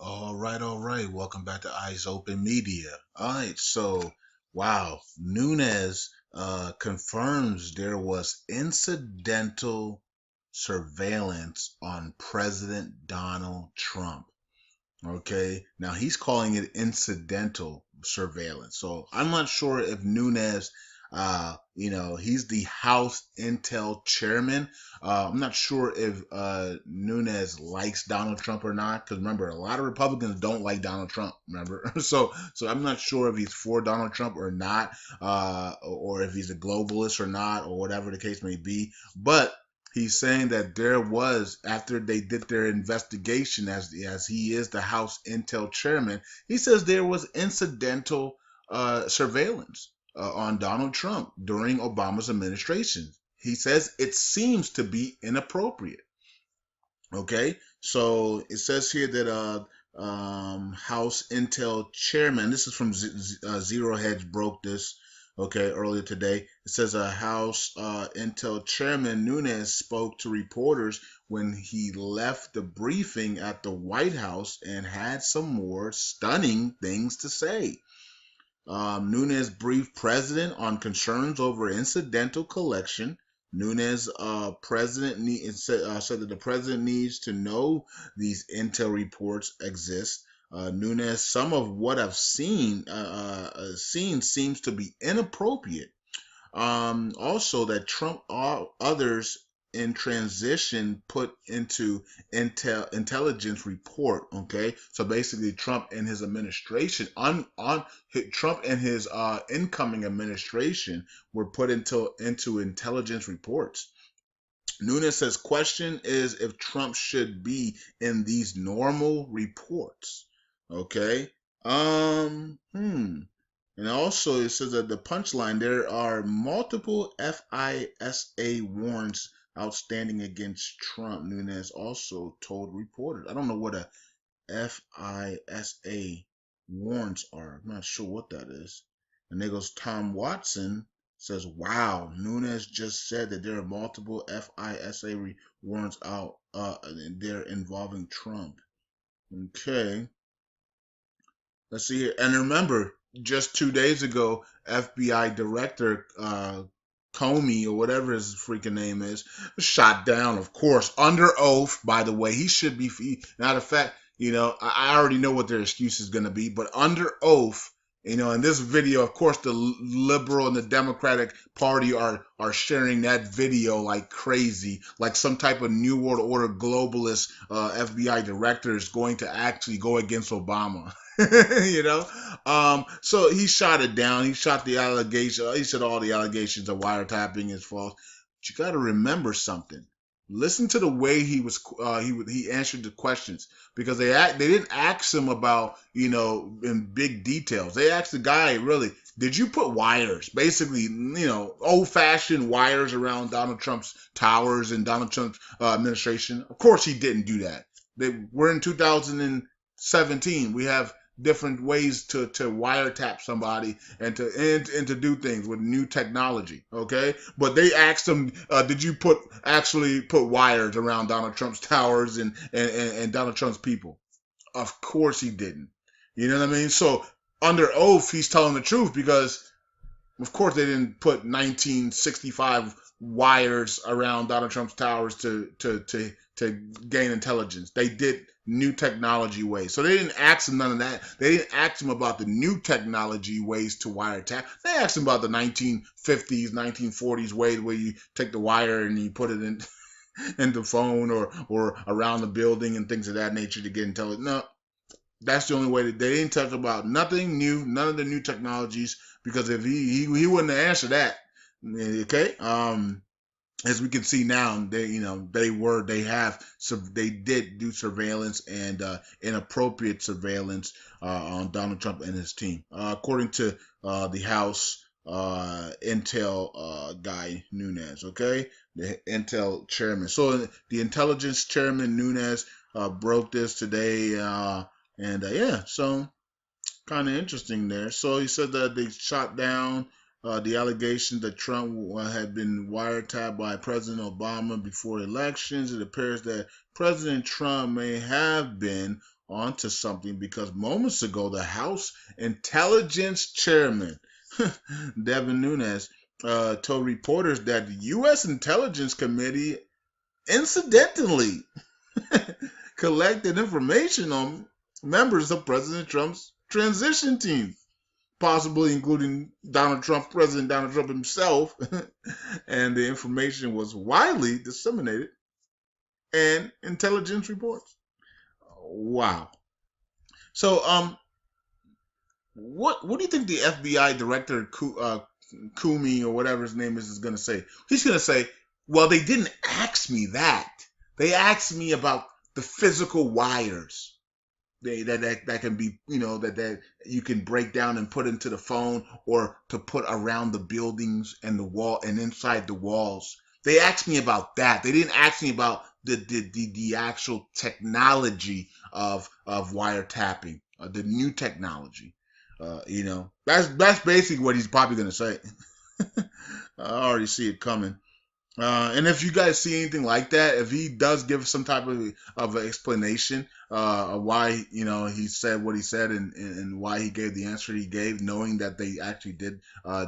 All right, all right. Welcome back to Eyes Open Media. All right, so wow, Nunes confirms there was incidental surveillance on President Donald Trump. Okay, now he's calling it incidental surveillance. So I'm not sure if Nunes, he's the House Intel Chairman. I'm not sure if Nunes likes Donald Trump or not, because remember, a lot of Republicans don't like Donald Trump. Remember, so I'm not sure if he's for Donald Trump or not, or if he's a globalist or not, or whatever the case may be. But he's saying that there was, after they did their investigation, as he is the House Intel Chairman, he says there was incidental surveillance on Donald Trump during Obama's administration. He says it seems to be inappropriate. Okay, so it says here that House Intel Chairman, this is from Zero Hedge, broke this, okay, earlier today. It says House Intel Chairman Nunes spoke to reporters when he left the briefing at the White House and had some more stunning things to say. Nunes briefed president on concerns over incidental collection. Nunes said that the president needs to know these intel reports exist. Nunes, some of what I've seen seems to be inappropriate. Also, that Trump others in transition put into intelligence report. Okay, so basically, Trump and his administration on Trump and his incoming administration were put into intelligence reports. Nunes says question is if Trump should be in these normal reports. Okay. And also, it says that the punchline, there are multiple FISA warrants outstanding against Trump. Nunes also told reporters. I don't know what a FISA warrants are. I'm not sure what that is. And there goes Tom Watson says, wow, Nunes just said that there are multiple FISA warrants out there involving Trump. Okay. Let's see here. And remember, just 2 days ago, FBI Director Comey, or whatever his freaking name is, was shot down, of course, under oath, by the way. He should be, matter of fact, I already know what their excuse is going to be, but under oath, in this video, of course, the liberal and the Democratic Party are sharing that video like crazy, like some type of New World Order globalist FBI director is going to actually go against Obama. So he shot it down. He shot the allegation. He said all the allegations of wiretapping is false. But you got to remember something. Listen to the way he answered the questions, because they didn't ask him about in big details. They asked the guy, really, did you put wires, basically, old fashioned wires around Donald Trump's towers and Donald Trump's administration? Of course he didn't do that. We're in 2017. We have different ways to wiretap somebody and to do things with new technology. Okay, but they asked him, did you actually put wires around Donald Trump's towers and Donald Trump's people? Of course he didn't. You know what I mean? So under oath, he's telling the truth, because of course they didn't put 1965 wires around Donald Trump's towers to gain intelligence. They did new technology ways. So they didn't ask him none of that. They didn't ask him about the new technology ways to wiretap. They asked him about the 1950s, 1940s ways where you take the wire and you put it in the phone or around the building and things of that nature to get intelligence. No, that's the only way. That they didn't talk about nothing new, none of the new technologies, because if he wouldn't have answered that. Okay. As we can see now, they did do surveillance and inappropriate surveillance on Donald Trump and his team, according to the House Intel guy Nunes. Okay, the Intel chairman. So the intelligence chairman Nunes broke this today, and yeah, so kind of interesting there. So he said that they shot down the allegation that Trump had been wiretapped by President Obama before elections. It appears that President Trump may have been onto something, because moments ago the House Intelligence Chairman Devin Nunes told reporters that the U.S. Intelligence Committee incidentally collected information on members of President Trump's transition team, possibly including President Donald Trump himself, and the information was widely disseminated in intelligence reports. Wow. So, what do you think the FBI director Comey, or whatever his name is going to say? He's going to say, "Well, they didn't ask me that. They asked me about the physical wires that can be, that you can break down and put into the phone, or to put around the buildings and the wall and inside the walls. They asked me about that. They didn't ask me about the actual technology of wiretapping, the new technology. That's basically what he's probably going to say. I already see it coming. And if you guys see anything like that, if he does give some type of an explanation of why he said what he said, and why he gave the answer he gave, knowing that they actually did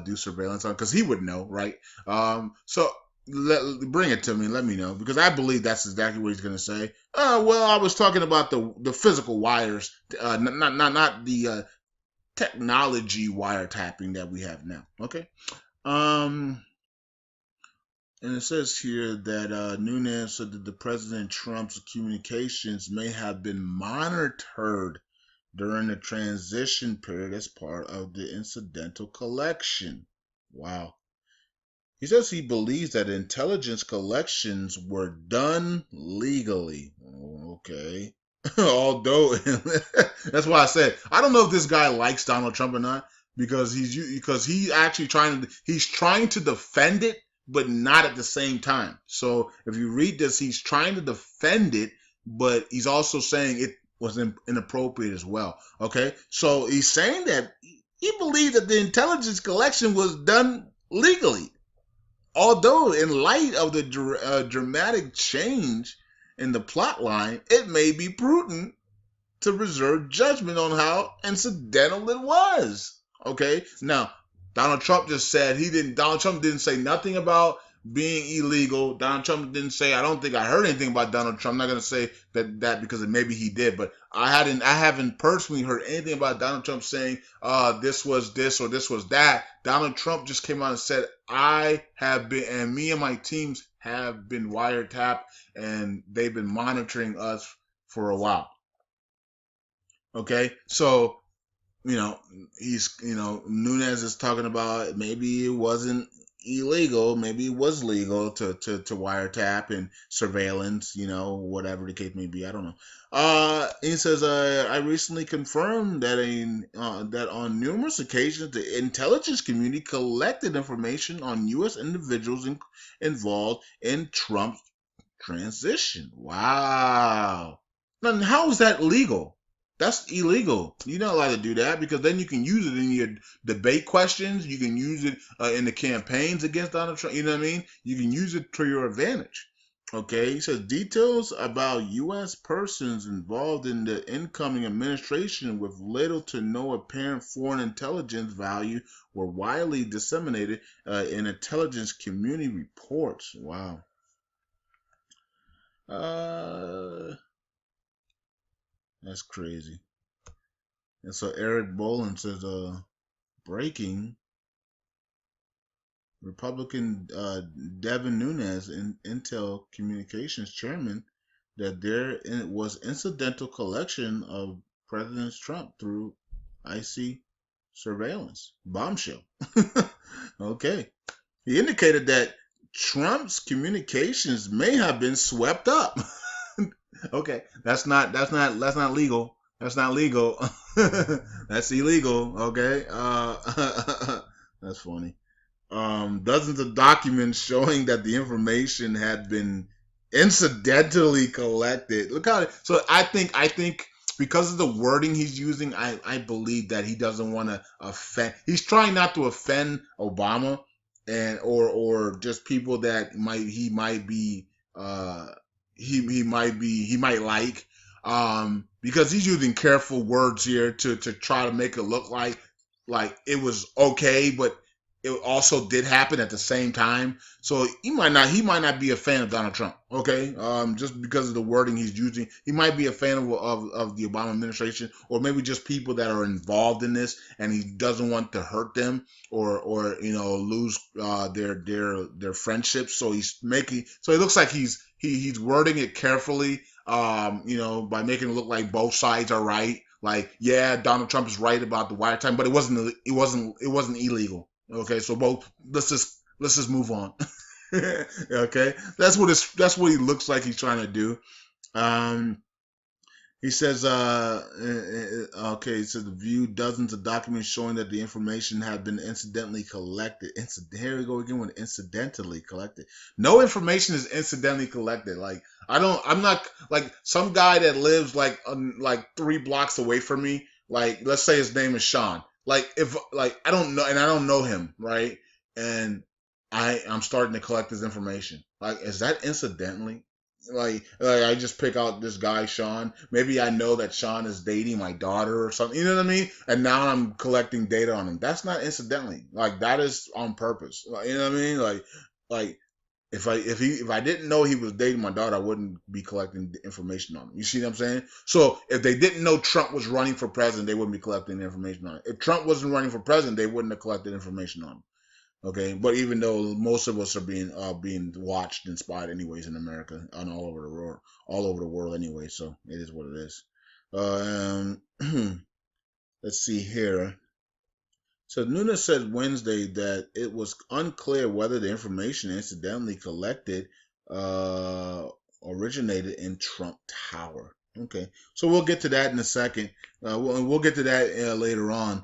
do surveillance on, because he would know, right? So bring it to me, let me know, because I believe that's exactly what he's going to say. Well, I was talking about the physical wires, not the technology wiretapping that we have now. Okay. And it says here that Nunes said that the President Trump's communications may have been monitored during the transition period as part of the incidental collection. Wow. He says he believes that intelligence collections were done legally. Okay. Although, that's why I said, I don't know if this guy likes Donald Trump or not, because he's actually trying to defend it, but not at the same time. So if you read this, he's trying to defend it, but he's also saying it was inappropriate as well. Okay, so he's saying that he believes that the intelligence collection was done legally, although in light of the dramatic change in the plot line, it may be prudent to reserve judgment on how incidental it was. Okay, now Donald Trump just said Donald Trump didn't say nothing about being illegal. Donald Trump didn't say, I don't think I heard anything about Donald Trump. I'm not going to say that because maybe he did, but I haven't personally heard anything about Donald Trump saying this was this or this was that. Donald Trump just came out and said, I have been, and me and my teams have been wiretapped, and they've been monitoring us for a while. Okay, so Nunes is talking about maybe it wasn't illegal, maybe it was legal to wiretap and surveillance, whatever the case may be. I don't know. He says, I recently confirmed that that on numerous occasions the intelligence community collected information on U.S. individuals involved in Trump's transition. Wow. Now, how is that legal? That's illegal. You're not allowed to do that, because then you can use it in your debate questions. You can use it in the campaigns against Donald Trump. You know what I mean? You can use it to your advantage. Okay, he says details about U.S. persons involved in the incoming administration with little to no apparent foreign intelligence value were widely disseminated in intelligence community reports. Wow. That's crazy. And so Eric Bolin says, breaking, Republican Devin Nunes, Intel Communications Chairman, that there was incidental collection of President Trump through IC surveillance. Bombshell. Okay. He indicated that Trump's communications may have been swept up. Okay, that's not legal. That's not legal. That's illegal. Okay. That's funny. Dozens of documents showing that the information had been incidentally collected. Look how. So I think because of the wording he's using, I believe that he doesn't want to offend. He's trying not to offend Obama and or just people that he might like. because he's using careful words here to try to make it look like it was okay, but it also did happen at the same time. So he might not be a fan of Donald Trump. Okay, just because of the wording he's using, he might be a fan of the Obama administration, or maybe just people that are involved in this, and he doesn't want to hurt them or lose their friendships. So it looks like he's wording it carefully, by making it look like both sides are right. Like, yeah, Donald Trump is right about the wiretap, but it wasn't illegal. Okay, so both let's just move on. Okay, that's what he looks like he's trying to do. Um, he says, okay, he says the view dozens of documents showing that the information had been incidentally collected. Here we go again with incidentally collected. No information is incidentally collected. Like, I'm not, like, some guy that lives like 3 blocks away from me. Like, let's say his name is Sean. Like, if, like, I don't know, and I don't know him, right? And I'm starting to collect his information. Like, is that incidentally? Like I just pick out this guy Sean. Maybe I know that Sean is dating my daughter or something. You know what I mean? And now I'm collecting data on him. That's not incidentally. Like, that is on purpose. Like, you know what I mean? Like if I didn't know he was dating my daughter, I wouldn't be collecting information on him. You see what I'm saying? So if they didn't know Trump was running for president, they wouldn't be collecting information on him. If Trump wasn't running for president, they wouldn't have collected information on him. Okay, but even though most of us are being watched and spied anyways in America and all over the world anyway, so it is what it is. Let's see here. So Nunes said Wednesday that it was unclear whether the information incidentally collected originated in Trump Tower. Okay, so we'll get to that in a second. We'll get to that later on.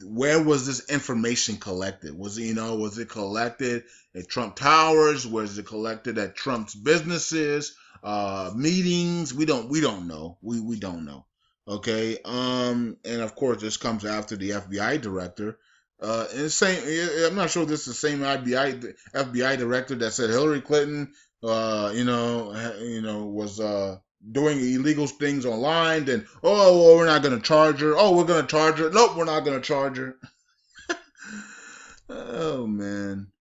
Where was this information collected? Was it collected at Trump Towers? Was it collected at Trump's businesses, meetings? We don't know. We don't know. Okay. And of course, this comes after the FBI director. And I'm not sure this is the same FBI director that said Hillary Clinton, was doing illegal things online. Then, oh, well, we're not going to charge her. Oh, we're going to charge her. Nope, we're not going to charge her. Oh man,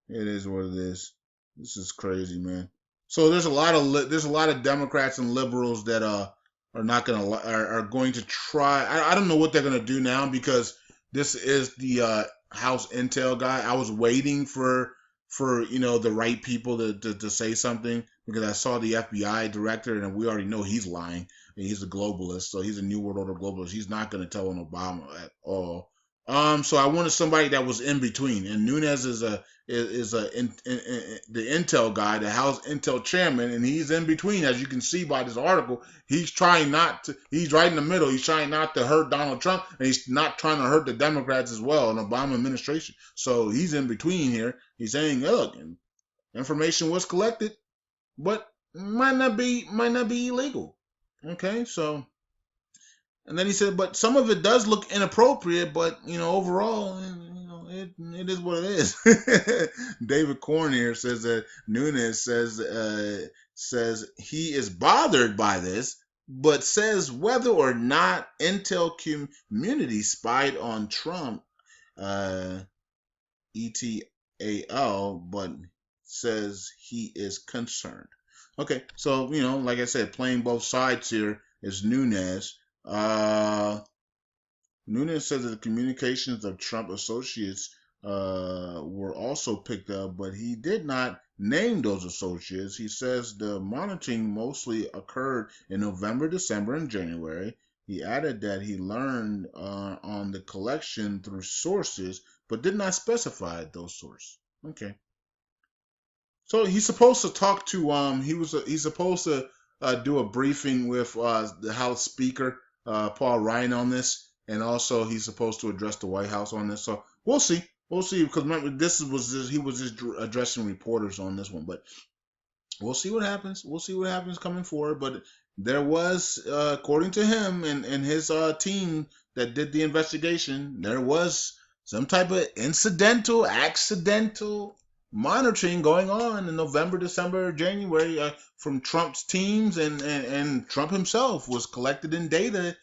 it is what it is. This is crazy, man. So there's a lot of Democrats and liberals that are not gonna are going to try. I don't know what they're gonna do now, because this is the House Intel guy. I was waiting for the right people to say something, because I saw the FBI director, and we already know he's lying. And he's a globalist, so he's a New World Order globalist. He's not gonna tell on Obama at all. So I wanted somebody that was in between, and Nunes is the Intel guy, the House Intel Chairman, and he's in between, as you can see by this article. He's right in the middle. He's trying not to hurt Donald Trump, and he's not trying to hurt the Democrats as well, and Obama administration. So he's in between here. He's saying, look, information was collected, but might not be illegal. Okay, so. And then he said, but some of it does look inappropriate, but, overall, it is what it is. David Corn here says that Nunes says he is bothered by this, but says whether or not Intel community spied on Trump, ETAL, but says he is concerned. Okay, so, like I said, playing both sides here is Nunes. Nunes says that the communications of Trump associates were also picked up, but he did not name those associates. He says the monitoring mostly occurred in November, December, and January. He added that he learned on the collection through sources, but did not specify those sources. Okay. So he's supposed to talk to he's supposed to do a briefing with the House Speaker Paul Ryan on this, and also he's supposed to address the White House on this. So we'll see, because remember, he was just addressing reporters on this one, but we'll see what happens. We'll see what happens coming forward. But there was, according to him and his team that did the investigation, there was some type of accidental monitoring going on in November, December, January from Trump's teams, and Trump himself was collected in data